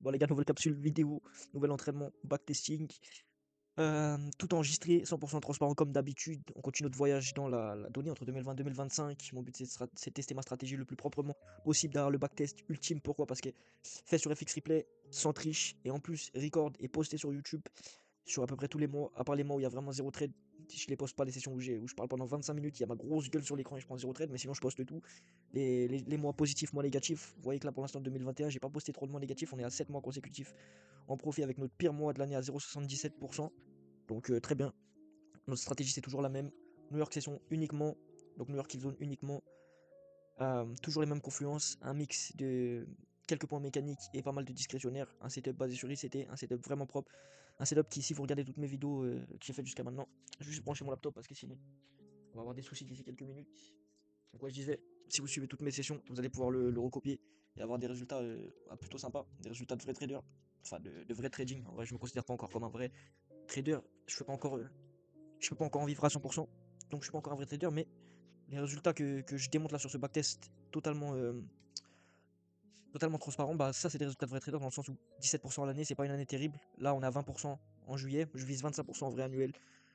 Bon les gars, nouvelle capsule vidéo, nouvel entraînement, backtesting, tout enregistré, 100% transparent comme d'habitude. On continue notre voyage dans la donnée entre 2020 et 2025. Mon but c'est de tester ma stratégie le plus proprement possible derrière le backtest ultime. Pourquoi? Parce que fait sur FX Replay, sans triche, et en plus record et posté sur YouTube sur à peu près tous les mois, à part les mois où il y a vraiment zéro trade. Je les poste pas, les sessions où je parle pendant 25 minutes, il y a ma grosse gueule sur l'écran et je prends zéro trade, mais sinon je poste tout. Les mois positifs, mois négatifs, vous voyez que là pour l'instant 2021, j'ai pas posté trop de mois négatifs, on est à 7 mois consécutifs en profit avec notre pire mois de l'année à 0,77%. Donc très bien. Notre stratégie c'est toujours la même. New York session uniquement, donc New York kill zone uniquement. Toujours les mêmes confluences, un mix de quelques points mécaniques et pas mal de discrétionnaires. Un setup basé sur ICT, un setup vraiment propre. Un setup qui, si vous regardez toutes mes vidéos que j'ai faites jusqu'à maintenant, je vais juste brancher mon laptop parce que sinon on va avoir des soucis d'ici quelques minutes. Donc ouais, je disais, si vous suivez toutes mes sessions, vous allez pouvoir le recopier et avoir des résultats plutôt sympas, des résultats de vrais traders, enfin de vrai trading. En vrai, je me considère pas encore comme un vrai trader. Je peux pas encore en vivre à 100%, donc je suis pas encore un vrai trader, mais les résultats que je démonte là sur ce backtest totalement transparent, bah ça c'est des résultats de vrais traders dans le sens où 17% à l'année, c'est pas une année terrible. Là on a 20% en juillet, je vise 25% en vrai annuel,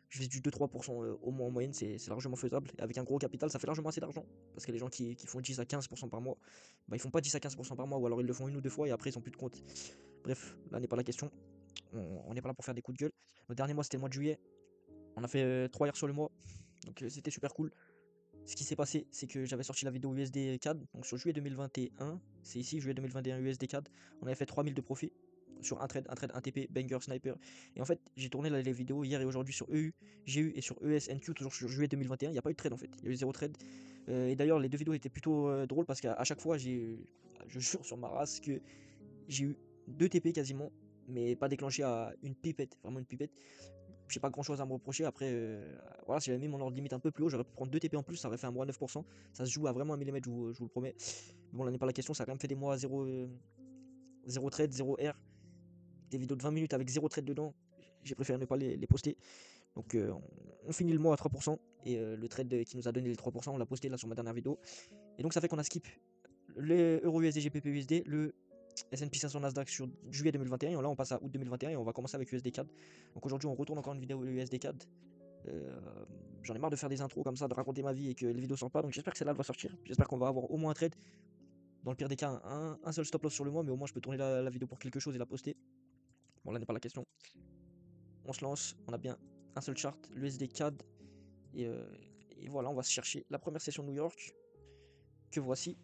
je vise du 2-3% au mois en moyenne, c'est largement faisable. Et avec un gros capital, ça fait largement assez d'argent. Parce que les gens qui font 10 à 15% par mois, bah ils font pas 10 à 15% par mois, ou alors ils le font une ou deux fois et après ils ont plus de compte. Bref, là n'est pas la question. On n'est pas là pour faire des coups de gueule. Le dernier mois c'était le mois de juillet. On a fait 3 hier sur le mois. Donc c'était super cool. Ce qui s'est passé, c'est que j'avais sorti la vidéo USD CAD, donc sur juillet 2021, c'est ici, juillet 2021 USD CAD, on avait fait 3000 de profit sur un trade, un TP, banger, sniper. Et en fait, j'ai tourné les vidéos hier et aujourd'hui sur EU, GU et sur ESNQ, toujours sur juillet 2021, il n'y a pas eu de trade en fait, il y a eu zéro trade. Et d'ailleurs, les deux vidéos étaient plutôt drôles parce qu'à chaque fois, je jure sur ma race que j'ai eu 2 TP quasiment, mais pas déclenché à une pipette, vraiment une pipette. J'ai pas grand chose à me reprocher. Après, voilà, si j'avais mis mon ordre limite un peu plus haut, j'aurais pu prendre 2 TP en plus, ça aurait fait un mois 9%. Ça se joue à vraiment un millimètre, je vous le promets. Mais bon, là n'est pas la question, ça a quand même fait des mois à 0 trade, 0 R. Des vidéos de 20 minutes avec 0 trade dedans. J'ai préféré ne pas les poster. Donc on finit le mois à 3%. Et le trade qui nous a donné les 3%, on l'a posté là sur ma dernière vidéo. Et donc ça fait qu'on a skip les Euro USD, GBP USD, le S&P 500 Nasdaq sur juillet 2021. Et là on passe à août 2021 et on va commencer avec USD CAD. Donc aujourd'hui on retourne encore une vidéo USD CAD. Euh, J'en ai marre de faire des intros comme ça, de raconter ma vie et que les vidéos sortent pas. Donc j'espère que celle-là va sortir. J'espère qu'on va avoir au moins un trade. Dans le pire des cas, un seul stop loss sur le mois, mais au moins je peux tourner la vidéo pour quelque chose et la poster. Bon, là n'est pas la question. On se lance, on a bien un seul chart, l'USD CAD. Et, euh, et voilà, on va se chercher la première session de New York. Que voici.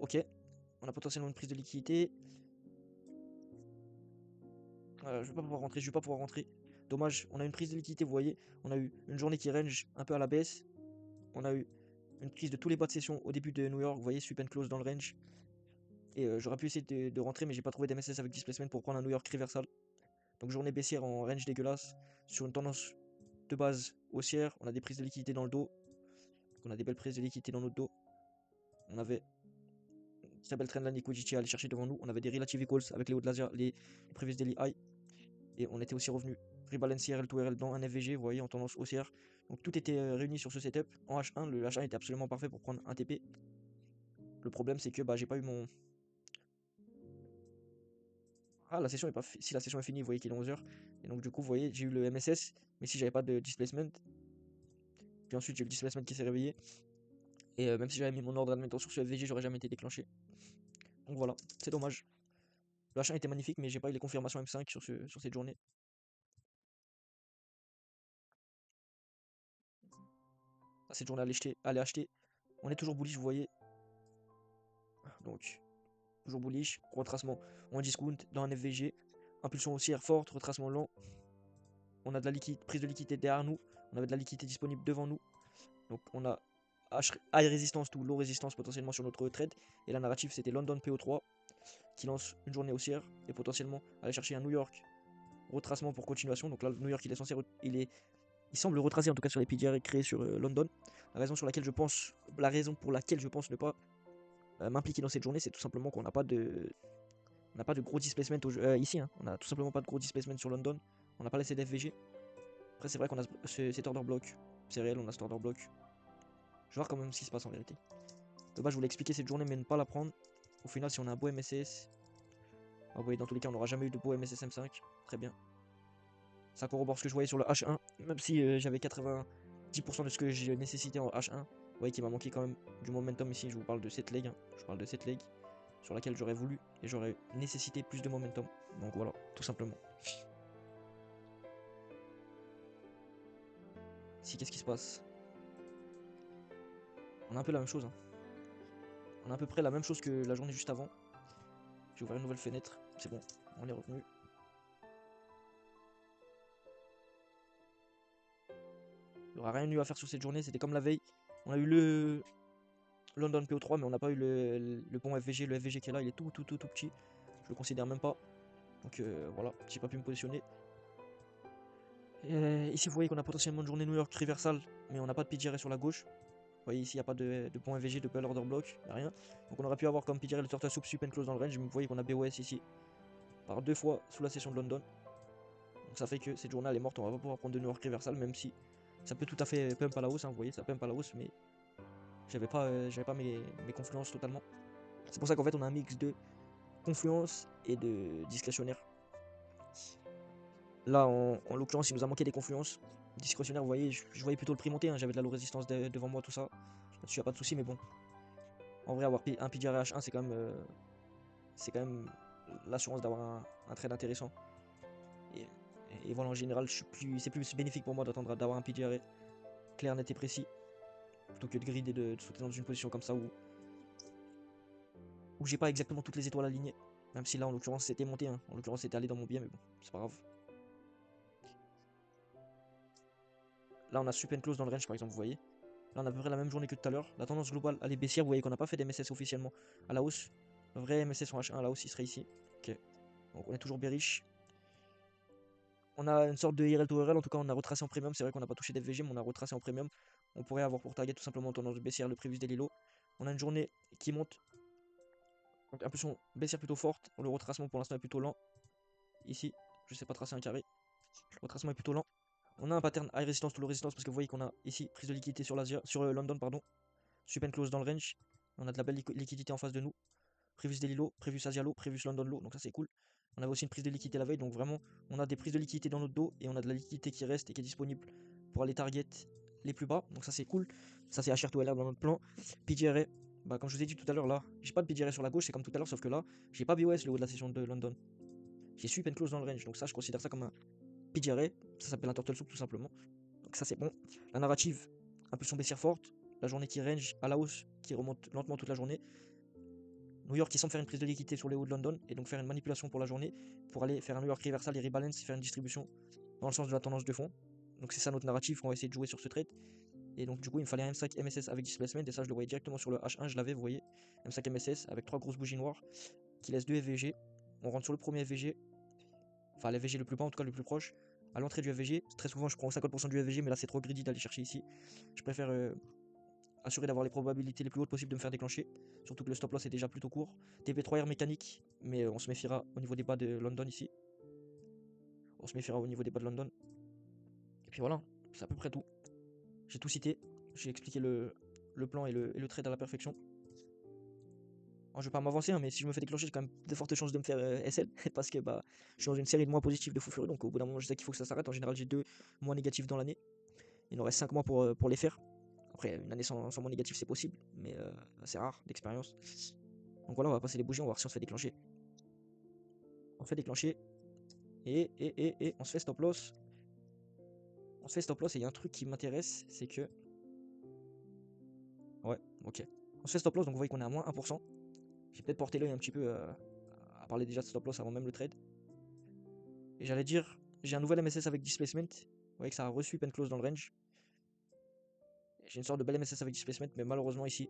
Ok, on a potentiellement une prise de liquidité. Je vais pas pouvoir rentrer, je vais pas pouvoir rentrer. Dommage, on a une prise de liquidité, vous voyez. On a eu une journée qui range un peu à la baisse. On a eu une prise de tous les bas de session au début de New York, vous voyez, sweep and close dans le range. Et j'aurais pu essayer de rentrer, mais j'ai pas trouvé d'MSS avec displacement pour prendre un New York reversal. Donc journée baissière en range dégueulasse, sur une tendance de base haussière. On a des prises de liquidité dans le dos. Donc on a des belles prises de liquidité dans notre dos. On avait une très belle trend liquidity à aller chercher devant nous. On avait des relative equals avec les hauts de laser, les previous daily high. Et on était aussi revenu rebalancer RL to RL dans un FVG, vous voyez, en tendance haussière. Donc tout était réuni sur ce setup. En H1, le H1 était absolument parfait pour prendre un TP. Le problème c'est que bah, j'ai pas eu mon... Ah, la session est pas si la session est finie, vous voyez qu'il est 11h. Et donc du coup, vous voyez, j'ai eu le MSS, mais si j'avais pas de displacement, puis ensuite j'ai eu le displacement qui s'est réveillé. Et même si j'avais mis mon ordre admettant sur ce FVG, j'aurais jamais été déclenché. Donc voilà, c'est dommage. Le H1 était magnifique, mais j'ai pas eu les confirmations M5 sur cette journée. Ah, cette journée, allez acheter. On est toujours bullish, vous voyez. Donc, toujours bullish. Retracement en discount dans un FVG. Impulsion haussière forte, retracement lent. On a de la liquide, prise de liquidité derrière nous. On avait de la liquidité disponible devant nous. Donc on a high résistance to low résistance potentiellement sur notre trade. Et la narrative c'était London PO3 qui lance une journée haussière et potentiellement aller chercher un New York retracement pour continuation. Donc là New York il est censé il semble retracer en tout cas sur les PDR créés sur London. La raison pour laquelle je pense ne pas m'impliquer dans cette journée, c'est tout simplement qu'on n'a pas de gros displacement ici. Hein. On n'a tout simplement pas de gros displacement sur London. On n'a pas laissé d'FVG. Après c'est vrai qu'on a cet order block. C'est réel, on a cet order block. Je vais voir quand même ce qui se passe en vérité. De base, je voulais expliquer cette journée, mais ne pas la prendre. au final, si on a un beau MSS, ah oui, dans tous les cas, on n'aura jamais eu de beau MSS M5. Très bien. Ça corrobore ce que je voyais sur le H1, même si j'avais 90% de ce que j'ai nécessité en H1. Vous voyez qu'il m'a manqué quand même du momentum ici. Je vous parle de cette leg, hein. Je parle de cette leg sur laquelle j'aurais voulu et j'aurais nécessité plus de momentum. Donc voilà, tout simplement. Ici, qu'est-ce qui se passe? On a un peu la même chose, hein. On a à peu près la même chose que la journée juste avant. J'ai ouvert une nouvelle fenêtre. C'est bon, on est revenu. Il n'y aura rien eu à faire sur cette journée. C'était comme la veille. On a eu le London PO3, mais on n'a pas eu le bon FVG. Le FVG qui est là, il est tout petit. Je le considère même pas. Donc voilà, j'ai pas pu me positionner. Ici, vous voyez qu'on a potentiellement une journée New York Reversal, mais on n'a pas de PGR sur la gauche. Vous voyez ici, il n'y a pas de point FVG, de bell order block, y a rien. Donc on aurait pu avoir comme PGR le Turtle Soup super close dans le range, mais vous voyez qu'on a BOS ici par 2 fois sous la session de London. Donc ça fait que cette journée elle est morte, on va pas pouvoir prendre de New York Reversal, même si ça peut tout à fait pump à la hausse, hein, vous voyez, ça pump à la hausse, mais j'avais pas mes confluences totalement. C'est pour ça qu'en fait on a un mix de confluence et de discrétionnaire. Là, en l'occurrence, il nous a manqué des confluences. Discrétionnaire, vous voyez, je voyais plutôt le prix monter, hein, j'avais de la low résistance devant moi, tout ça. Là-dessus, il n'y a pas de souci, mais bon. En vrai, avoir un PGR H1, c'est quand même l'assurance d'avoir un trade intéressant. Et, et voilà, en général, c'est plus bénéfique pour moi d'attendre d'avoir un PGR clair, net et précis, plutôt que de grid et de sauter dans une position comme ça où j'ai pas exactement toutes les étoiles alignées. Même si là, en l'occurrence, c'était monté, hein. En l'occurrence, c'était allé dans mon biais, mais bon, c'est pas grave. Là, on a super close dans le range, par exemple, vous voyez. Là, on a à peu près la même journée que tout à l'heure. La tendance globale, elle est baissière. Vous voyez qu'on n'a pas fait d'MSS officiellement à la hausse. Le vrai MSS en H1 à la hausse, il serait ici. Ok. Donc, on est toujours bearish. On a une sorte de IRL to RL. En tout cas, on a retracé en premium. C'est vrai qu'on n'a pas touché d'FVG, mais on a retracé en premium. On pourrait avoir pour target tout simplement tendance baissière, le prévu des Lilo. On a une journée qui monte. Donc, impulsion baissière plutôt forte. Le retracement pour l'instant est plutôt lent. Ici, je sais pas tracer un carré. Le retracement est plutôt lent. On a un pattern high résistance, to low résistance parce que vous voyez qu'on a ici prise de liquidité sur l'Asia, sur London, pardon. Super close dans le range. On a de la belle liquidité en face de nous. Prévus des Lilo, prévus Asia low, prévus London low, donc ça c'est cool. On avait aussi une prise de liquidité la veille, donc vraiment on a des prises de liquidité dans notre dos et on a de la liquidité qui reste et qui est disponible pour aller target les plus bas, donc ça c'est cool. Ça c'est HR2LR dans notre plan. PGRA, bah comme je vous ai dit tout à l'heure là, j'ai pas de PGRA sur la gauche, c'est comme tout à l'heure, sauf que là j'ai pas BOS le haut de la session de London. J'ai super close dans le range, donc ça je considère ça comme un PGRA, ça s'appelle un turtle soup tout simplement. Donc ça c'est bon. La narrative, impulsion baissière forte, la journée qui range à la hausse, qui remonte lentement toute la journée. New York qui semble faire une prise de liquidité sur les hauts de London et donc faire une manipulation pour la journée pour aller faire un New York reversal et rebalance et faire une distribution dans le sens de la tendance de fond. Donc c'est ça notre narratif qu'on va essayer de jouer sur ce trade. Et donc du coup il me fallait un M5 MSS avec displacement et ça je le voyais directement sur le H1, je l'avais, vous voyez, M5 MSS avec 3 grosses bougies noires qui laissent 2 FVG. On rentre sur le premier FVG, enfin l'FVG le plus bas en tout cas le plus proche. À l'entrée du FVG, très souvent je prends 50% du FVG mais là c'est trop greedy d'aller chercher ici. Je préfère assurer d'avoir les probabilités les plus hautes possibles de me faire déclencher. Surtout que le stop loss est déjà plutôt court. TP3R mécanique, mais on se méfiera au niveau des bas de London ici. On se méfiera au niveau des bas de London. Et puis voilà, c'est à peu près tout. J'ai tout cité, j'ai expliqué le plan et le trade à la perfection. Alors, je vais pas m'avancer, hein, mais si je me fais déclencher, j'ai quand même de fortes chances de me faire SL, parce que bah, je suis dans une série de mois positifs de fou furieux, donc au bout d'un moment, je sais qu'il faut que ça s'arrête. En général, j'ai 2 mois négatifs dans l'année. Il nous reste 5 mois pour les faire. Après, une année sans mois négatif, c'est possible, mais c'est rare d'expérience. Donc voilà, on va passer les bougies, on va voir si on se fait déclencher. On se fait déclencher. Et on se fait stop loss. On se fait stop loss et il y a un truc qui m'intéresse, c'est que... Ouais, ok. On se fait stop loss, donc vous voyez qu'on est à moins 1%. J'ai peut-être porté l'œil un petit peu à parler déjà de stop loss avant même le trade. Et j'allais dire, j'ai un nouvel MSS avec displacement. Vous voyez que ça a reçu pen close dans le range. J'ai une sorte de belle MSS avec displacement, mais malheureusement ici,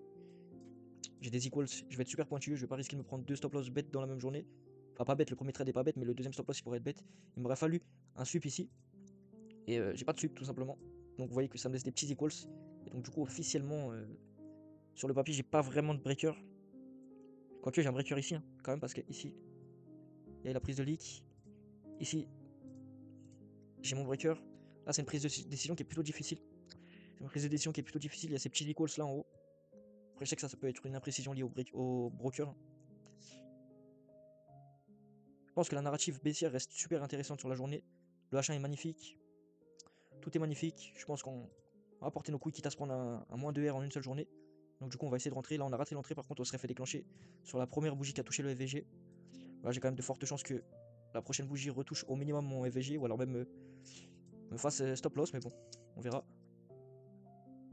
j'ai des equals. Je vais être super pointueux, je vais pas risquer de me prendre 2 stop loss bêtes dans la même journée. Enfin, pas bête, le premier trade est pas bête, mais le deuxième stop loss il pourrait être bête. Il m'aurait fallu un sup ici. Et j'ai pas de sup tout simplement. Donc vous voyez que ça me laisse des petits equals. Et donc du coup officiellement sur le papier j'ai pas vraiment de breaker. Quoique j'ai un breaker ici hein, quand même parce que ici il y a la prise de leak. Ici j'ai mon breaker. Là c'est une prise de décision qui est plutôt difficile. C'est une prise de décision qui est plutôt difficile. Il y a ces petits equals là en haut. Après je sais que ça peut être une imprécision liée au broker. pense que la narrative baissière reste super intéressante sur la journée. Le H1 est magnifique. Tout est magnifique. Je pense qu'on va apporter nos couilles quitte à se prendre un moins 2 R en une seule journée. Donc du coup on va essayer de rentrer. Là on a raté l'entrée, par contre on serait fait déclencher sur la première bougie qui a touché le FVG. Là j'ai quand même de fortes chances que la prochaine bougie retouche au minimum mon FVG ou alors même me fasse stop loss, mais bon, on verra.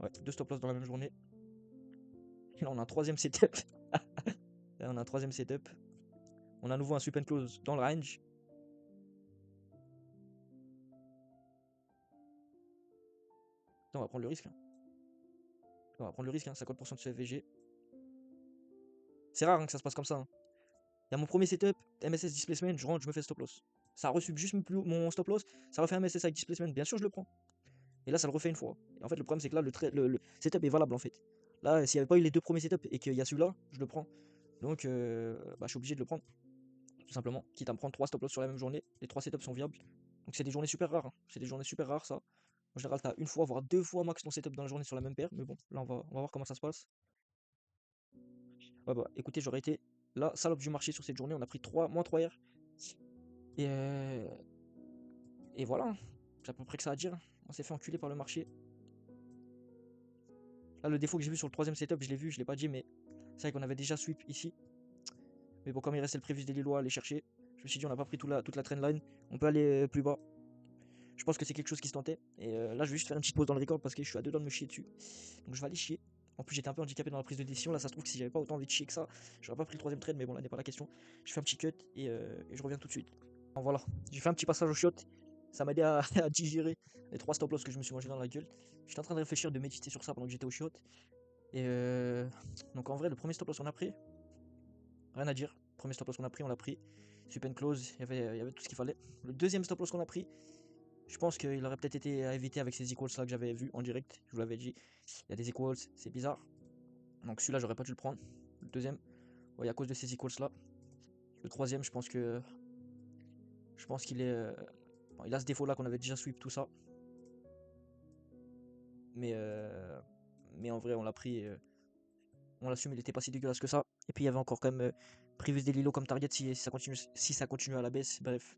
Ouais, 2 stop loss dans la même journée. Et là on a un troisième setup. Là on a un troisième setup. On a à nouveau un sweep and close dans le range. Attends, on va prendre le risque. On va prendre le risque, 50% de ce FVG. C'est rare que ça se passe comme ça. Il y a mon premier setup, MSS displacement, je rentre, je me fais stop loss. Ça a reçu juste mon stop loss, ça refait un MSS avec displacement, bien sûr je le prends. Et là ça le refait une fois. Et en fait le problème c'est que là le setup est valable en fait. Là s'il n'y avait pas eu les 2 premiers setups et qu'il y a celui-là, je le prends. Donc je suis obligé de le prendre. Tout simplement. Quitte à me prendre 3 stop loss sur la même journée, les 3 setups sont viables. Donc c'est des journées super rares. C'est des journées super rares ça. En général t'as une fois voire 2 fois max ton setup dans la journée sur la même paire. Mais bon, là on va voir comment ça se passe. Ouais bah écoutez j'aurais été là salope du marché sur cette journée, on a pris 3 moins 3 R. Et, euh, et voilà, c'est à peu près que ça à dire. On s'est fait enculer par le marché. Là, le défaut que j'ai vu sur le troisième setup, je l'ai vu, je l'ai pas dit, mais c'est vrai qu'on avait déjà sweep ici. Mais bon, comme il restait le prévu des Lillois à aller chercher, je me suis dit, on n'a pas pris toute la trendline. On peut aller plus bas. Je pense que c'est quelque chose qui se tentait. Et là, je vais juste faire une petite pause dans le record parce que je suis à deux doigts de me chier dessus. Donc, je vais aller chier. En plus, j'étais un peu handicapé dans la prise de décision. Là, ça se trouve que si j'avais pas autant envie de chier que ça, j'aurais pas pris le troisième trade. Mais bon, là n'est pas la question. Je fais un petit cut et je reviens tout de suite. Bon, voilà, j'ai fait un petit passage au shot. Ça m'a aidé à, à digérer les 3 stop loss que je me suis mangé dans la gueule. J'étais en train de réfléchir, de méditer sur ça pendant que j'étais au shot. Et donc en vrai, le premier stop loss qu'on a pris, rien à dire. Le premier stop loss qu'on a pris, on l'a pris. Sweep and close, il y avait tout ce qu'il fallait. Le deuxième stop loss qu'on a pris, je pense qu'il aurait peut-être été à éviter avec ces equals là que j'avais vu en direct. Je vous l'avais dit, il y a des equals, c'est bizarre. Donc celui-là, j'aurais pas dû le prendre. Le deuxième, ouais, à cause de ces equals là. Le troisième, je pense qu'il est, bon, il a ce défaut là qu'on avait déjà sweep tout ça. Mais, mais en vrai, on l'a pris. On l'assume, il était pas si dégueulasse que ça. Et puis il y avait encore quand même Privus des Lilo comme target si ça continue à la baisse. Bref.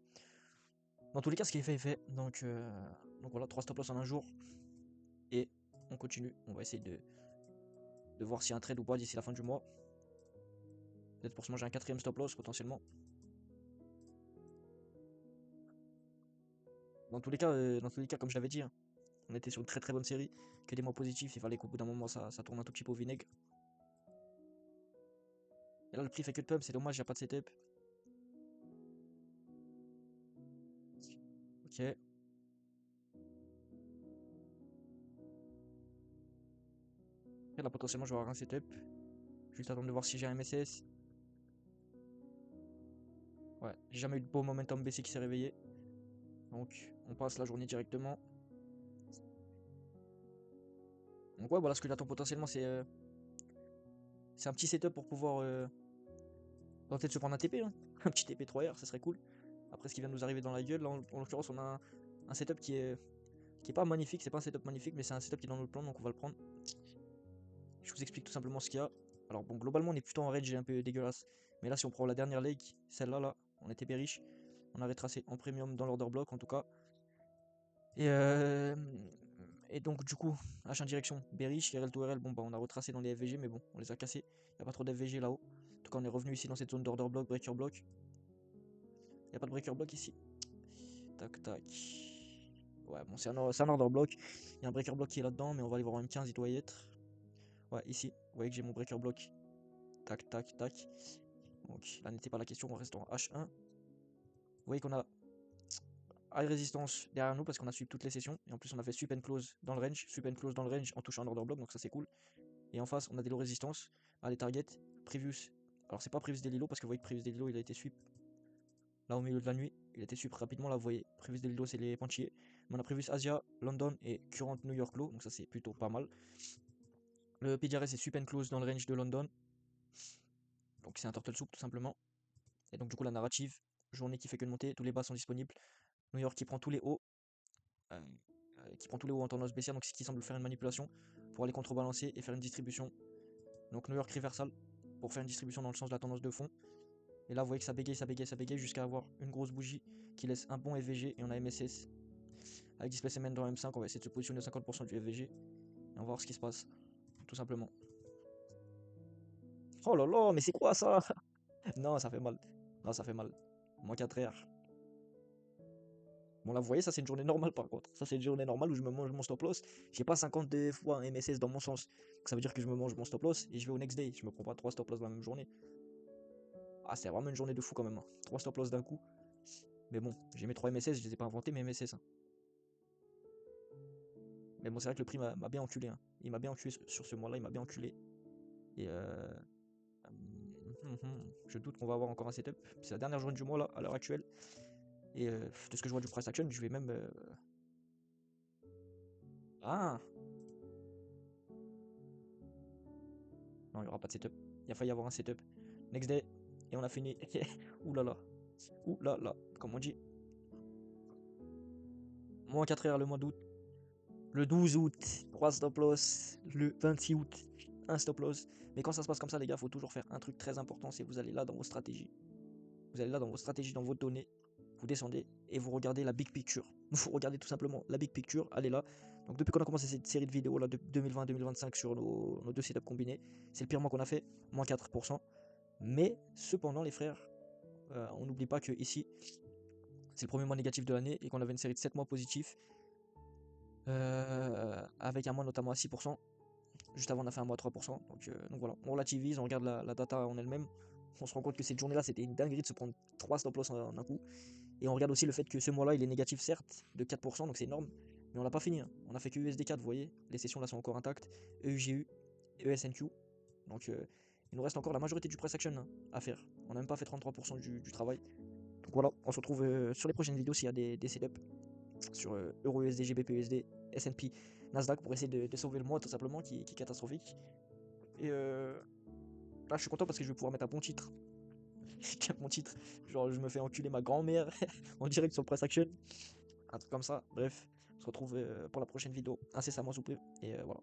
Dans tous les cas, ce qui est fait est fait. Donc voilà, 3 stop loss en un jour. Et on continue. On va essayer de voir s'il y a un trade ou pas d'ici la fin du mois. Peut-être pour se manger un quatrième stop loss potentiellement. Dans tous les cas, comme je l'avais dit, on était sur une très très bonne série. Que des mois positifs. Il fallait qu'au bout d'un moment ça tourne un tout petit peu au vinaigre. Et là, le prix fait que de pump. C'est dommage, il n'y a pas de setup. Ok. Et là, potentiellement, je vais avoir un setup. Juste attendre de voir si j'ai un MSS. Ouais, j'ai jamais eu de beau momentum baissier qui s'est réveillé. Donc, on passe la journée directement. Donc, ouais, voilà ce que j'attends potentiellement, c'est un petit setup pour pouvoir tenter de se prendre un TP. Un petit TP 3R, ça serait cool. Après ce qui vient de nous arriver dans la gueule, là, en l'occurrence, on a un setup qui est pas magnifique. C'est pas un setup magnifique, mais c'est un setup qui est dans notre plan, donc on va le prendre. Je vous explique tout simplement ce qu'il y a. Alors, bon, globalement, on est plutôt en range un peu dégueulasse. Mais là, si on prend la dernière leg, celle-là, là, on était bearish. On a retracé en premium dans l'order block, en tout cas. Et, euh, et donc du coup, H1 direction, bearish, RL to RL, bon bah on a retracé dans les FVG, mais bon, on les a cassés. Il n'y a pas trop d'FVG là-haut. En tout cas, on est revenu ici dans cette zone d'order block, breaker block. Il n'y a pas de breaker block ici. Tac, tac. Ouais, bon, c'est un order block. Il y a un breaker block qui est là-dedans, mais on va aller voir en M15, il doit y être. Ouais, ici. Vous voyez que j'ai mon breaker block. Tac, tac, tac. Donc là n'était pas la question, on reste en H1. Vous voyez qu'on a high résistance derrière nous parce qu'on a suivi toutes les sessions. Et en plus, on a fait sweep and close dans le range. Sweep and close dans le range en touchant un order block, donc ça c'est cool. Et en face, on a des low résistance à des targets. Previous. Alors, c'est pas Previous des Lilo parce que vous voyez que Previous des Lilo il a été sweep là au milieu de la nuit. Il a été sweep rapidement. Là, vous voyez, Previous des Lilo c'est les panchiers. Mais on a Previous Asia, London et Current New York Low. Donc, ça c'est plutôt pas mal. Le PDRS est sweep and close dans le range de London. Donc, c'est un turtle soup tout simplement. Et donc, du coup, la narrative, journée qui fait que de monter. Tous les bas sont disponibles. New York qui prend tous les hauts. euh, qui prend tous les hauts en tendance baissière. Donc, ce qui semble faire une manipulation pour aller contrebalancer et faire une distribution. Donc, New York reversal pour faire une distribution dans le sens de la tendance de fond. Et là, vous voyez que ça bégaye, ça bégaye, ça bégaye jusqu'à avoir une grosse bougie qui laisse un bon FVG. Et on a MSS avec Displacement dans M5. On va essayer de se positionner à 50% du FVG. Et on va voir ce qui se passe, tout simplement. Oh là là, mais c'est quoi ça? Non, ça fait mal. Non, ça fait mal. Moins 4 R. Bon, là, vous voyez, ça, c'est une journée normale par contre. Ça, c'est une journée normale où je me mange mon stop loss. J'ai pas 52 fois un MSS dans mon sens. Donc, ça veut dire que je me mange mon stop loss et je vais au next day. Je me prends pas 3 stop loss dans la même journée. Ah, c'est vraiment une journée de fou quand même, hein. 3 stop loss d'un coup. Mais bon, j'ai mes 3 MSS, je les ai pas inventés, mes MSS, hein. Mais bon, c'est vrai que le prix m'a bien enculé, hein. Il m'a bien enculé sur ce mois-là, il m'a bien enculé. Et je doute qu'on va avoir encore un setup. C'est la dernière journée du mois là, à l'heure actuelle. Et de ce que je vois du price action, je vais même. Ah! Non, il n'y aura pas de setup. Il a failli y avoir un setup. Next day. Et on a fini. Ouh là là. Ouh là là. Comme on dit. Moins 4 heures le mois d'août. Le 12 août, 3 stop loss. Le 26 août, un stop loss. Mais quand ça se passe comme ça, les gars, il faut toujours faire un truc très important. C'est vous allez là dans vos stratégies. Vous allez là dans vos stratégies, dans vos données. Vous descendez et vous regardez la big picture. Vous regardez tout simplement la big picture. Allez là. Donc depuis qu'on a commencé cette série de vidéos là de 2020-2025 sur nos deux setups combinés, c'est le pire mois qu'on a fait, moins 4%. Mais cependant les frères, on n'oublie pas que ici c'est le premier mois négatif de l'année et qu'on avait une série de 7 mois positifs avec un mois notamment à 6%. Juste avant on a fait un mois à 3%. Donc voilà, on relativise, on regarde la data en elle-même. On se rend compte que cette journée là c'était une dinguerie de se prendre 3 stop loss en un coup. Et on regarde aussi le fait que ce mois-là, il est négatif certes, de 4%, donc c'est énorme, mais on l'a pas fini, hein. On a fait que USD4, vous voyez, les sessions là sont encore intactes, EUGU, ESNQ, donc il nous reste encore la majorité du price action, hein, à faire. On n'a même pas fait 33% du travail. Donc voilà, on se retrouve sur les prochaines vidéos s'il y a des setups sur Euro USD, GBP USD, S&P, Nasdaq pour essayer de sauver le mois tout simplement qui est catastrophique. Et là je suis content parce que je vais pouvoir mettre un bon titre. Mon titre, genre je me fais enculer ma grand-mère en direct sur le price action. Un truc comme ça. Bref, on se retrouve pour la prochaine vidéo incessamment sous peu. Et voilà.